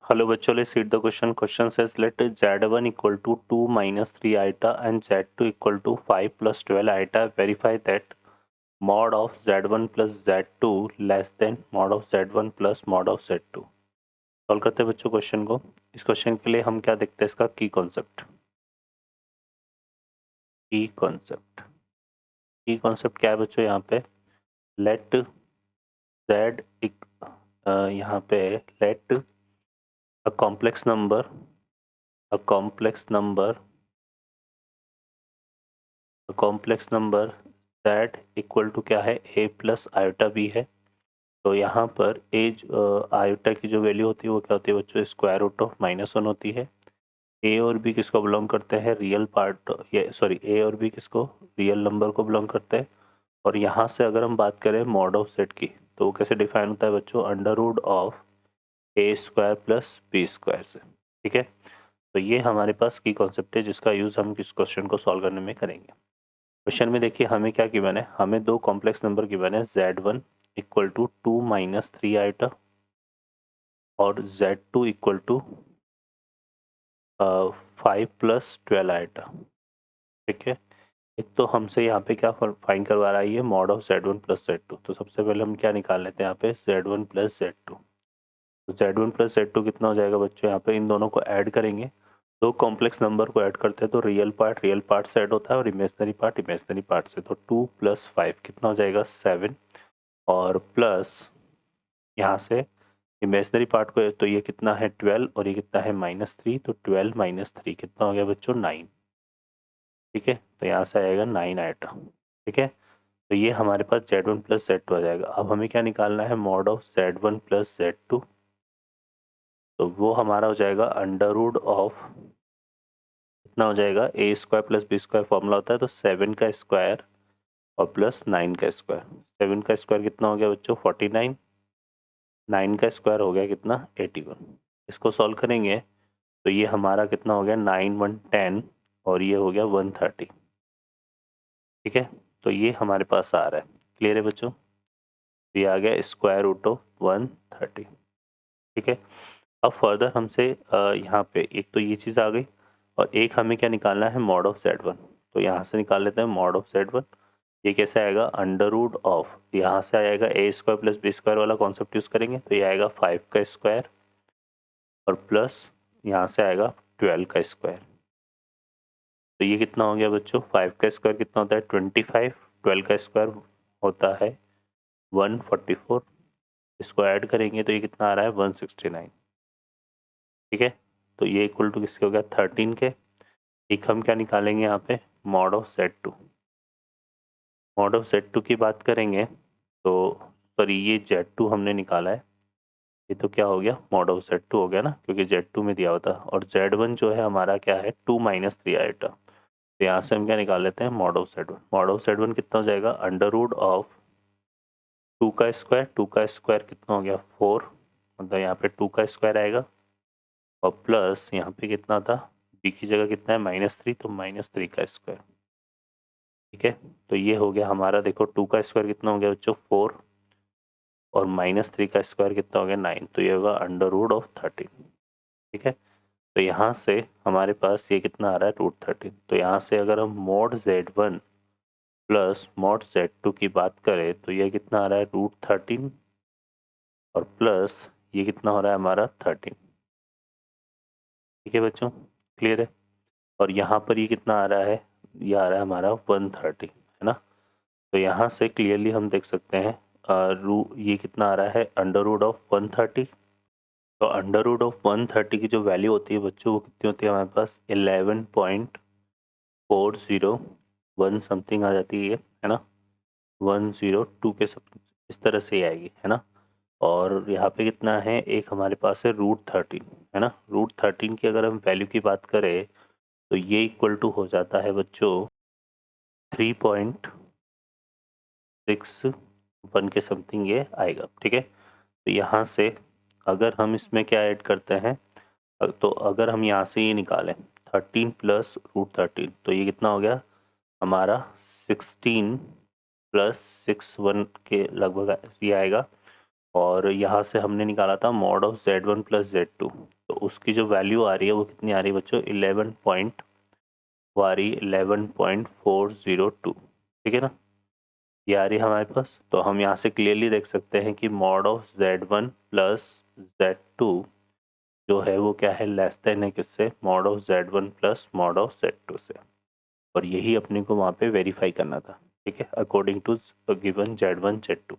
Hello बच्चों, let's read the question. Question says let z1 equal to 2 minus 3 iota and z2 equal to 5 plus 12 iota. Verify that mod of z1 plus z2 less than mod of z1 plus mod of z2. Solve करते हैं बच्चों question को। इस question के लिए हम क्या देखते हैं, इसका की कॉन्सेप्ट। की कॉन्सेप्ट क्या है बच्चों, यहाँ पे लेट z यहाँ पे let a complex number z equal to क्या है, a प्लस आयोटा b है। तो यहाँ पर एज आयोटा की जो वैल्यू होती है वो क्या होती है बच्चों, स्क्वायर रूट ऑफ -1 होती है। ए और बी किसको बिलोंग करते हैं, रियल पार्ट, ये सॉरी ए और बी किसको, रियल नंबर को बिलोंग करते हैं। और यहाँ से अगर हम बात करें मॉड ऑफ सेट की, तो वो कैसे डिफाइन होता है बच्चों, under root of a square plus B square से। ठीक है, तो ये हमारे पास की कॉन्सेप्ट है जिसका यूज़ हम इस क्वेश्चन को सॉल्व करने में करेंगे। क्वेश्चन में देखिए हमें क्या गिवन है, हमें दो कॉम्प्लेक्स नंबर गिवन है, z1 equal to 2 minus 3 iota और z2 equal to 5 plus 12 iota. ठीक है, एक तो हमसे यहाँ पे क्या फाइंड करवा रहा है, ये mod of z1 plus z2। तो सबसे पहले हम क्या निकाल लेते हैं यहाँ पे, z1 प्लस z2। तो z1 प्लस z2 कितना हो जाएगा बच्चों, यहाँ पे इन दोनों को ऐड करेंगे। दो कॉम्प्लेक्स नंबर को ऐड करते हैं तो रियल पार्ट से ऐड होता है और इमेजनरी पार्ट से। तो 2 प्लस 5 कितना हो जाएगा, 7। और प्लस यहाँ से इमेजनरी पार्ट को, तो ये कितना है 12 और ये कितना है -3। तो 12 माइनस 3 कितना हो गया बच्चों, 9। ठीक है, तो यहाँ से आएगा 9 आइटा। ठीक है, तो ये हमारे पास z1 प्लस z2 आ जाएगा। अब हमें क्या निकालना है, mod of z1 plus z2। तो वो हमारा हो जाएगा अंडर रूट ऑफ, कितना हो जाएगा, A square plus B square formula होता है, तो 7 का स्क्वायर और प्लस 9 का स्क्वायर। 7 का स्क्वायर कितना हो गया बच्चों, 49। 9 का स्क्वायर हो गया कितना, 81। इसको सॉल्व करेंगे तो ये हमारा कितना हो गया, 9 1 10 और ये हो गया 130। ठीक है, तो ये हमारे पास आ रहा है। क्लियर है बच्चों, ये आ गया स्क्वायर रूट ऑफ 130। ठीक है, अब फर्दर हमसे यहाँ पे एक तो ये चीज़ आ गई और एक हमें क्या निकालना है, मॉड ऑफ z1। तो यहाँ से निकाल लेते हैं मॉड ऑफ z1। ये कैसे आएगा, अंडर रूट ऑफ, यहाँ से आएगा ए स्क्वायर प्लस बी स्क्वायर वाला कॉन्सेप्ट यूज़ करेंगे, तो ये आएगा 5 का स्क्वायर और प्लस यहाँ से आएगा 12 का स्क्वायर। तो ये कितना हो गया बच्चों, 5 का स्क्वायर कितना होता है 25, 12 का स्क्वायर होता है 144। इसको ऐड करेंगे तो ये कितना आ रहा है 169। ठीक है, तो ये इक्वल टू किसके हो गया 13 के। एक हम क्या निकालेंगे यहाँ पे, mod of z2। Mod of z2 की बात करेंगे तो सॉरी, ये z2 हमने निकाला है, ये तो क्या हो गया, मॉड ऑफ z2 हो गया ना, क्योंकि z2 में दिया होता। और z1 जो है हमारा क्या है, 2 माइनस 3 आइटा। तो यहाँ से हम क्या निकाल लेते हैं, mod of z1। Mod of z1 कितना हो जाएगा, अंडर रूट ऑफ 2 का स्क्वायर। 2 का स्क्वायर कितना हो गया 4, मतलब यहाँ पे 2 का स्क्वायर आएगा और प्लस यहाँ पे कितना था, b की जगह कितना है -3, तो -3 का स्क्वायर। ठीक है, तो ये हो गया हमारा, देखो 2 का स्क्वायर कितना हो गया बच्चों 4 और -3 का स्क्वायर कितना हो गया 9, तो ये होगा अंडर रूट ऑफ 13। ठीक है, तो यहाँ से हमारे पास ये कितना आ रहा है, √13। तो यहाँ से अगर हम mod z1 plus mod z2 की बात करें तो ये कितना आ रहा है, √13 और प्लस ये कितना हो रहा है हमारा 13। ठीक है बच्चों, क्लियर है। और यहाँ पर ये कितना आ रहा है, ये आ रहा है हमारा 130, है ना। तो यहाँ से क्लियरली हम देख सकते हैं ये कितना आ रहा है, अंडर रूट ऑफ 130। तो अंडर रूट ऑफ 130 की जो वैल्यू होती है बच्चों, वो कितनी होती है हमारे पास, 11.401 समथिंग आ जाती है ना, 102 के सब इस तरह से ही आएगी, है ना। और यहाँ पे कितना है, एक हमारे पास है √13, है ना। √13 की अगर हम वैल्यू की बात करें तो ये इक्वल टू हो जाता है बच्चों 3.61 के समथिंग ये आएगा। ठीक है, तो यहाँ से अगर हम इसमें क्या ऐड करते हैं, तो अगर हम यहाँ से ये निकालें 13 प्लस √13, तो ये कितना हो गया हमारा 16 प्लस 61 के लगभग ये आएगा। और यहाँ से हमने निकाला था mod of z1 plus z2, उसकी जो वैल्यू आ रही है वो कितनी आ रही है बच्चों, 11.402, ठीक है ना, ये आ रही है हमारे पास। तो हम यहाँ से क्लियरली देख सकते हैं कि mod of Z1 plus Z2 जो है वो क्या है, लेस देन है किससे, mod of Z1 plus mod of Z2 से, और यही अपने को वहाँ पे वेरीफाई करना था, ठीक है, according to given Z1 Z2।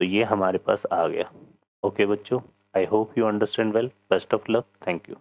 तो ये हमारे पास आ गया। ओके बच्चों, I hope you understand well, best of luck, thank you.